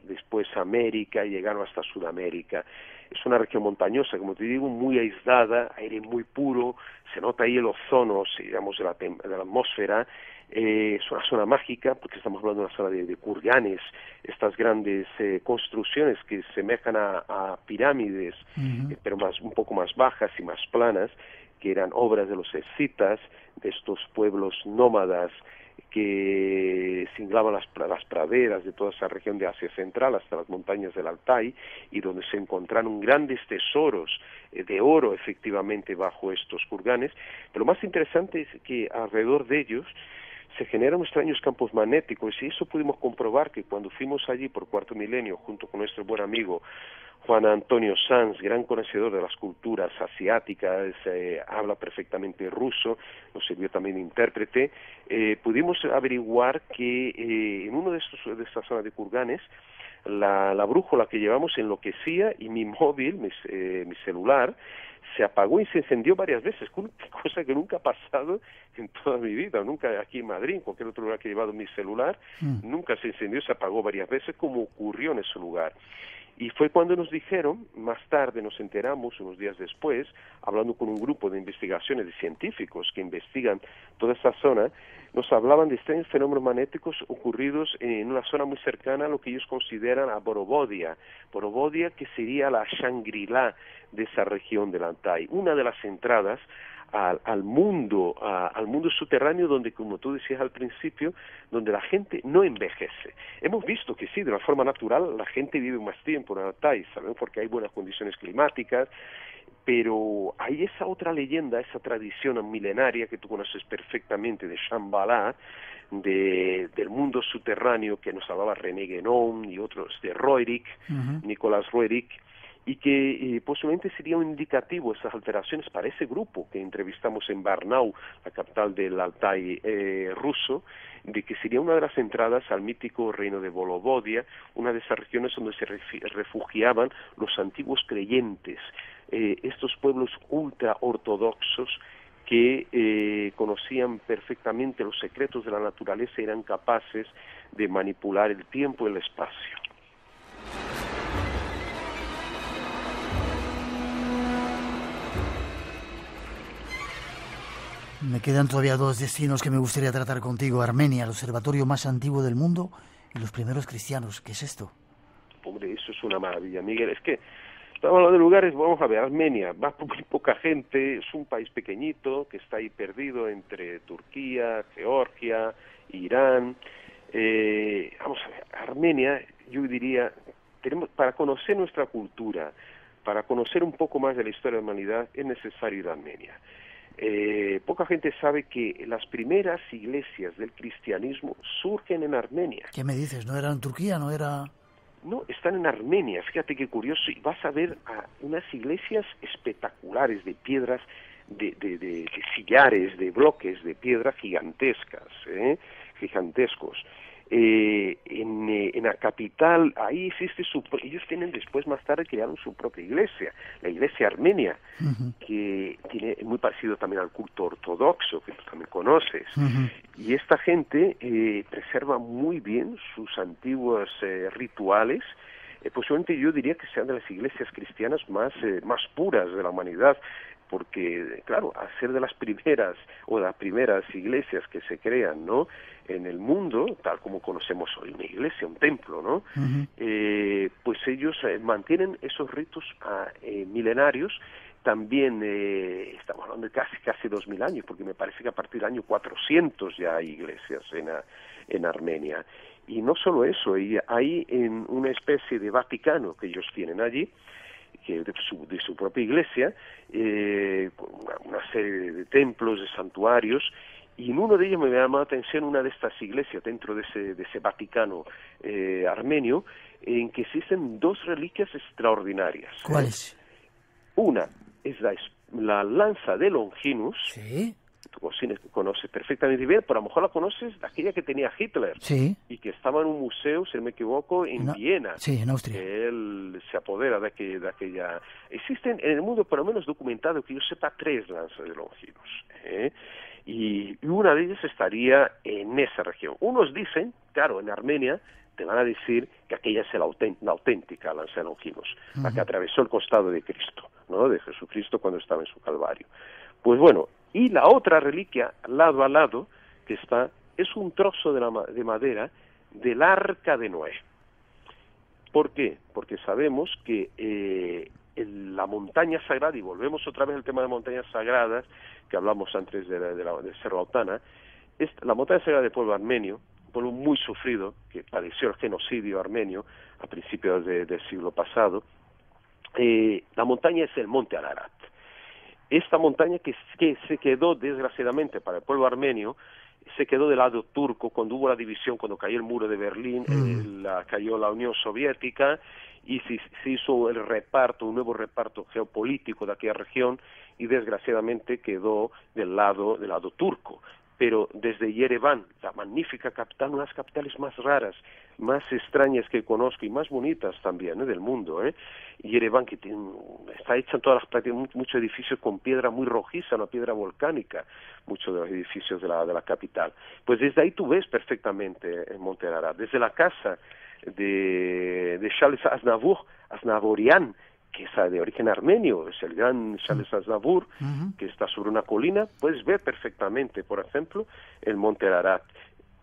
después América, y llegaron hasta Sudamérica. Es una región montañosa, como te digo, muy aislada, aire muy puro, se nota ahí el ozono, digamos, de la atmósfera. Es una zona mágica, porque estamos hablando de una zona de kurganes, estas grandes construcciones que semejan a pirámides, pero un poco más bajas y más planas, que eran obras de los escitas, de estos pueblos nómadas que singlaban las praderas de toda esa región de Asia Central hasta las montañas del Altai, y donde se encontraron grandes tesoros de oro, efectivamente, bajo estos kurganes. Pero lo más interesante es que alrededor de ellos se generan extraños campos magnéticos, y eso pudimos comprobar que cuando fuimos allí por cuarto milenio, junto con nuestro buen amigo Juan Antonio Sanz, gran conocedor de las culturas asiáticas, habla perfectamente ruso, nos sirvió también de intérprete, pudimos averiguar que en uno de estas zonas de Kurganes, la brújula que llevamos enloquecía y mi móvil, mi celular, se apagó y se encendió varias veces, cosa que nunca ha pasado en toda mi vida, nunca aquí en Madrid, en cualquier otro lugar que he llevado mi celular, nunca se encendió, se apagó varias veces como ocurrió en ese lugar. Y fue cuando nos dijeron, más tarde nos enteramos, unos días después, hablando con un grupo de investigaciones de científicos que investigan toda esta zona, nos hablaban de extraños fenómenos magnéticos ocurridos en una zona muy cercana a lo que ellos consideran a Borovodia, que sería la Shangri-La de esa región del Altai, una de las entradas al mundo subterráneo, donde, como tú decías al principio, donde la gente no envejece. Hemos visto que sí, de una forma natural, la gente vive más tiempo en Altai, sabemos, porque hay buenas condiciones climáticas, pero hay esa otra leyenda, esa tradición milenaria que tú conoces perfectamente de Shambhala, del mundo subterráneo, que nos hablaba René Guénon y otros, de Roerich, Nicolás Roerich, y que posiblemente sería un indicativo esas alteraciones para ese grupo que entrevistamos en Barnau, la capital del Altai ruso, de que sería una de las entradas al mítico reino de Volovodia, una de esas regiones donde se refugiaban los antiguos creyentes, estos pueblos ultra ortodoxos que conocían perfectamente los secretos de la naturaleza y eran capaces de manipular el tiempo y el espacio. Me quedan todavía dos destinos que me gustaría tratar contigo. Armenia, el observatorio más antiguo del mundo y los primeros cristianos. ¿Qué es esto? Hombre, eso es una maravilla, Miguel. Es que estamos hablando de lugares, vamos a ver, Armenia, va muy poca gente, es un país pequeñito que está ahí perdido entre Turquía, Georgia, Irán. Vamos a ver, Armenia, yo diría, para conocer nuestra cultura, para conocer un poco más de la historia de la humanidad, es necesario ir a Armenia. Poca gente sabe que las primeras iglesias del cristianismo surgen en Armenia. ¿Qué me dices? ¿No era en Turquía? ¿No era...? No, están en Armenia. Fíjate qué curioso. Y vas a ver unas iglesias espectaculares de piedras, de sillares, de bloques de piedra gigantescos. En la capital, ahí existe ellos tienen después, más tarde, crearon su propia iglesia, la iglesia armenia, que tiene muy parecido también al culto ortodoxo, que tú también conoces. Y esta gente preserva muy bien sus antiguos rituales. Posiblemente yo diría que sean de las iglesias cristianas más puras de la humanidad, porque, claro, al ser de las primeras o de las primeras iglesias que se crean, ¿no?, en el mundo, tal como conocemos hoy una iglesia, un templo, ¿no?, pues ellos mantienen esos ritos milenarios. También estamos hablando de casi 2000 años, porque me parece que a partir del año 400 ya hay iglesias en Armenia. Y no solo eso, hay en una especie de Vaticano que ellos tienen allí, que de su propia iglesia, una serie de templos, de santuarios, y en uno de ellos me llamó la atención una de estas iglesias dentro de ese Vaticano armenio, en que existen dos reliquias extraordinarias. ¿Cuáles? Una es la lanza de Longinus. Sí. Tú conoces perfectamente bien, pero a lo mejor la conoces, aquella que tenía Hitler, sí, y que estaba en un museo, si no me equivoco, en Viena. Sí, en Austria. Él se apodera de aquella... Existen en el mundo, por lo menos documentado, que yo sepa, 3 lanzas de Longinus, y una de ellas estaría en esa región. Unos dicen, claro, en Armenia te van a decir que aquella es la auténtica lanza de Longinus, la que atravesó el costado de Cristo, ¿no?, de Jesucristo cuando estaba en su Calvario. Pues bueno, y la otra reliquia, lado a lado, que está, es un trozo de madera del Arca de Noé. ¿Por qué? Porque sabemos que la montaña sagrada, y volvemos otra vez al tema de montañas sagradas, que hablamos antes de Cerro Altana, es la montaña sagrada del pueblo armenio, un pueblo muy sufrido, que padeció el genocidio armenio a principios del siglo pasado. La montaña es el Monte Ararat. Esta montaña que se quedó, desgraciadamente, para el pueblo armenio, se quedó del lado turco cuando hubo la división, cuando cayó el muro de Berlín, cayó la Unión Soviética, y se hizo el reparto, un nuevo reparto geopolítico de aquella región, y desgraciadamente quedó del lado turco. Pero desde Yerevan, la magnífica capital, una de las capitales más raras, más extrañas que conozco y más bonitas también del mundo, Yerevan, que está hecha en todas las prácticas, muchos edificios con piedra muy rojiza, una piedra volcánica, muchos de los edificios de la capital. Pues desde ahí tú ves perfectamente en Monte Ararat, desde la casa de Charles Aznavourian, que es de origen armenio, es el gran Charles Aznavour, que está sobre una colina, puedes ver perfectamente, por ejemplo, el Monte Ararat,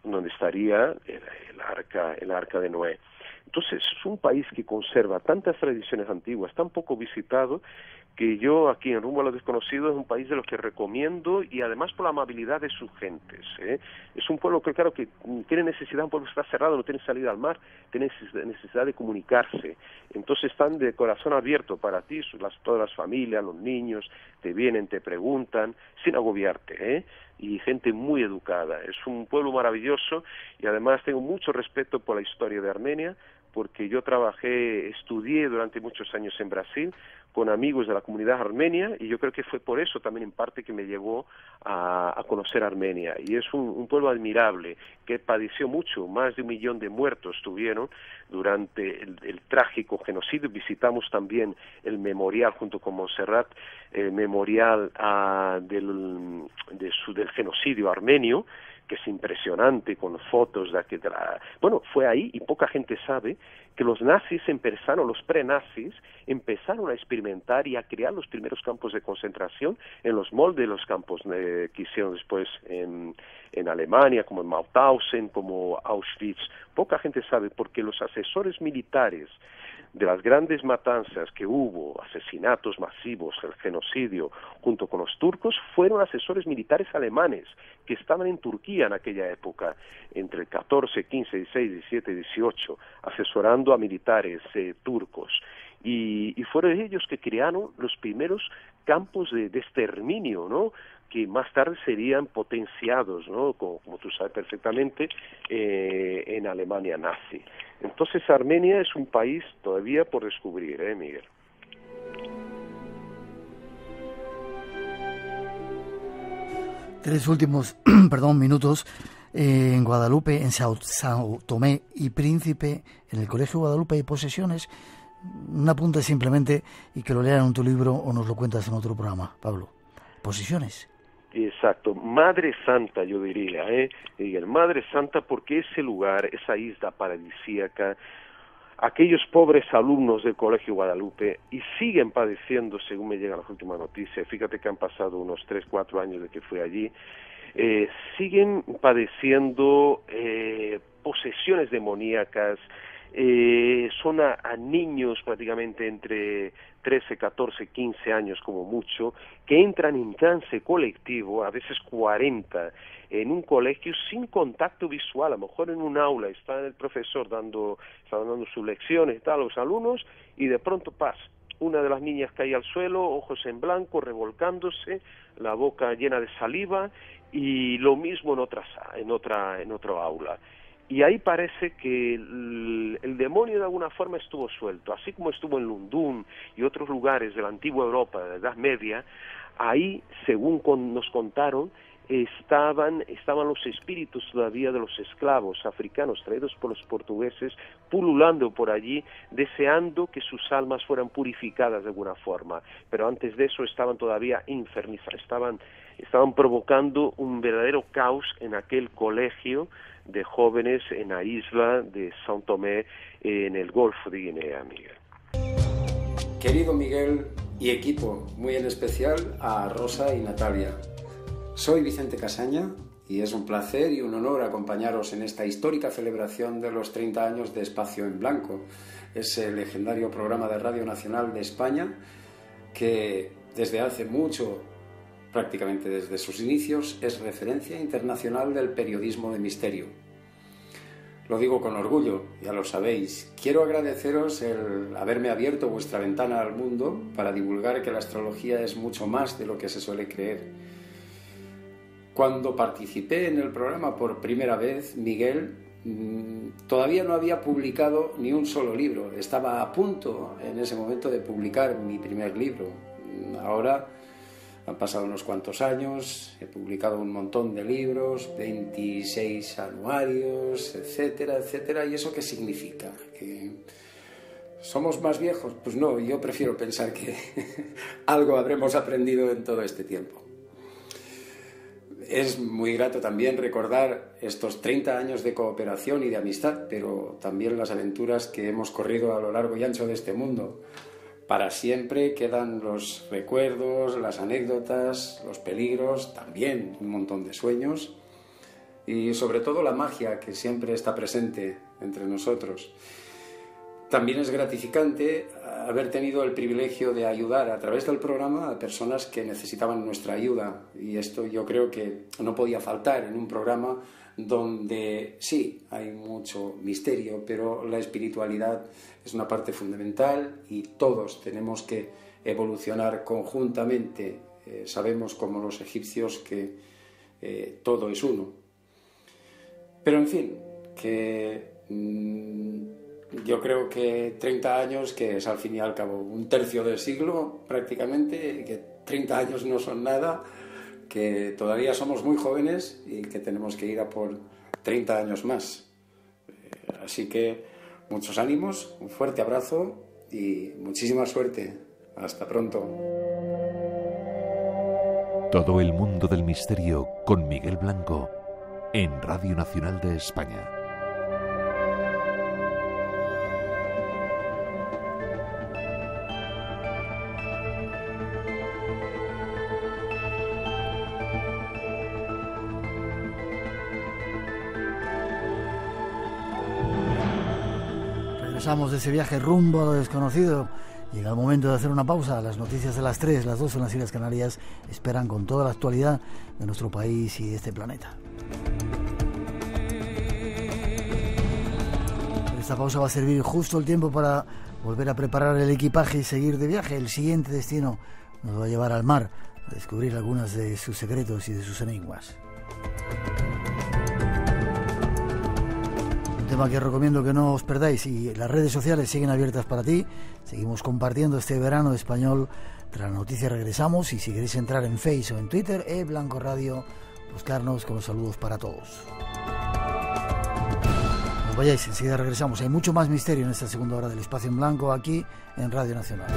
donde estaría el arca de Noé. Entonces, es un país que conserva tantas tradiciones antiguas, tan poco visitado, que yo aquí en Rumbo a lo Desconocido es un país de los que recomiendo, y además por la amabilidad de sus gentes. Es un pueblo que, claro, que tiene necesidad, un pueblo que está cerrado, no tiene salida al mar, tiene necesidad de comunicarse. Entonces están de corazón abierto para ti, todas las familias, los niños, te vienen, te preguntan, sin agobiarte, y gente muy educada. Es un pueblo maravilloso, y además tengo mucho respeto por la historia de Armenia, porque yo estudié durante muchos años en Brasil con amigos de la comunidad armenia, y yo creo que fue por eso también en parte que me llevó a conocer Armenia. Y es un pueblo admirable, que padeció mucho, más de 1 millón de muertos tuvieron durante el trágico genocidio. Visitamos también el memorial junto con Montserrat, el memorial del genocidio armenio, que es impresionante, con fotos bueno, fue ahí, y poca gente sabe, que los nazis empezaron, los pre-nazis, empezaron a experimentar y a crear los primeros campos de concentración en los moldes de los campos que hicieron después en Alemania, como en Mauthausen, como Auschwitz. Poca gente sabe, porque los asesores militares de las grandes matanzas que hubo, asesinatos masivos, el genocidio, junto con los turcos, fueron asesores militares alemanes que estaban en Turquía en aquella época, entre el 14, 15, 16, 17, 18, asesorando a militares turcos. Y fueron ellos que crearon los primeros campos de exterminio, ¿no?, que más tarde serían potenciados, ¿no?, como tú sabes perfectamente, en Alemania nazi. Entonces Armenia es un país todavía por descubrir, Miguel. Tres últimos minutos. En Guadalupe, en Sao Tomé y Príncipe, en el Colegio Guadalupe hay posesiones. Un apunte simplemente, y que lo lean en tu libro o nos lo cuentas en otro programa, Pablo. Posesiones. Exacto, Madre Santa, yo diría, Miguel, Madre Santa, porque ese lugar, esa isla paradisíaca, aquellos pobres alumnos del Colegio Guadalupe, y siguen padeciendo, según me llegan las últimas noticias, fíjate que han pasado unos 3, 4 años de que fui allí, siguen padeciendo posesiones demoníacas. Son a niños prácticamente entre 13, 14, 15 años como mucho, que entran en trance colectivo, a veces 40, en un colegio sin contacto visual. A lo mejor en un aula está el profesor está dando sus lecciones, a los alumnos, y de pronto una de las niñas cae al suelo, ojos en blanco, revolcándose, la boca llena de saliva, y lo mismo en otra aula. Y ahí parece que el demonio de alguna forma estuvo suelto, así como estuvo en Lundún y otros lugares de la antigua Europa, de la Edad Media. Ahí, según nos contaron, estaban los espíritus todavía de los esclavos africanos traídos por los portugueses, pululando por allí, deseando que sus almas fueran purificadas de alguna forma. Pero antes de eso estaban todavía enfermizados, estaban provocando un verdadero caos en aquel colegio de jóvenes en la isla de São Tomé, en el Golfo de Guinea, Miguel. Querido Miguel y equipo, muy en especial a Rosa y Natalia. Soy Vicente Casaña y es un placer y un honor acompañaros en esta histórica celebración de los 30 años de Espacio en Blanco, ese legendario programa de Radio Nacional de España que desde hace mucho, prácticamente desde sus inicios, es referencia internacional del periodismo de misterio. Lo digo con orgullo, ya lo sabéis. Quiero agradeceros el haberme abierto vuestra ventana al mundo para divulgar que la astrología es mucho más de lo que se suele creer. Cuando participé en el programa por primera vez, Miguel todavía no había publicado ni un solo libro. Estaba a punto en ese momento de publicar mi primer libro. Ahora han pasado unos cuantos años, he publicado un montón de libros, 26 anuarios, etcétera, etcétera. ¿Y eso qué significa? ¿Que somos más viejos? Pues no, yo prefiero pensar que algo habremos aprendido en todo este tiempo. Es muy grato también recordar estos 30 años de cooperación y de amistad, pero también las aventuras que hemos corrido a lo largo y ancho de este mundo. Para siempre quedan los recuerdos, las anécdotas, los peligros, también un montón de sueños y sobre todo la magia que siempre está presente entre nosotros. También es gratificante haber tenido el privilegio de ayudar a través del programa a personas que necesitaban nuestra ayuda, y esto yo creo que no podía faltar en un programa donde sí hay mucho misterio, pero la espiritualidad es una parte fundamental y todos tenemos que evolucionar conjuntamente. Sabemos, como los egipcios, que todo es uno. Pero en fin, que yo creo que 30 años, que es al fin y al cabo un tercio del siglo prácticamente, que 30 años no son nada, que todavía somos muy jóvenes y que tenemos que ir a por 30 años más. Así que muchos ánimos, un fuerte abrazo y muchísima suerte. Hasta pronto. Todo el mundo del misterio con Miguel Blanco en Radio Nacional de España. Regresamos de ese viaje rumbo a lo desconocido. Llega el momento de hacer una pausa. Las noticias de las 3, las 2 en las Islas Canarias esperan con toda la actualidad de nuestro país y de este planeta. Esta pausa va a servir justo el tiempo para volver a preparar el equipaje y seguir de viaje. El siguiente destino nos va a llevar al mar a descubrir algunos de sus secretos y de sus enigmas. Un tema que recomiendo que no os perdáis, y las redes sociales siguen abiertas para ti. Seguimos compartiendo este verano español. Tras la noticia regresamos, y si queréis entrar en Face o en Twitter, Blanco Radio, buscarnos con los saludos para todos. No vayáis, enseguida regresamos. Hay mucho más misterio en esta segunda hora del Espacio en Blanco aquí en Radio Nacional.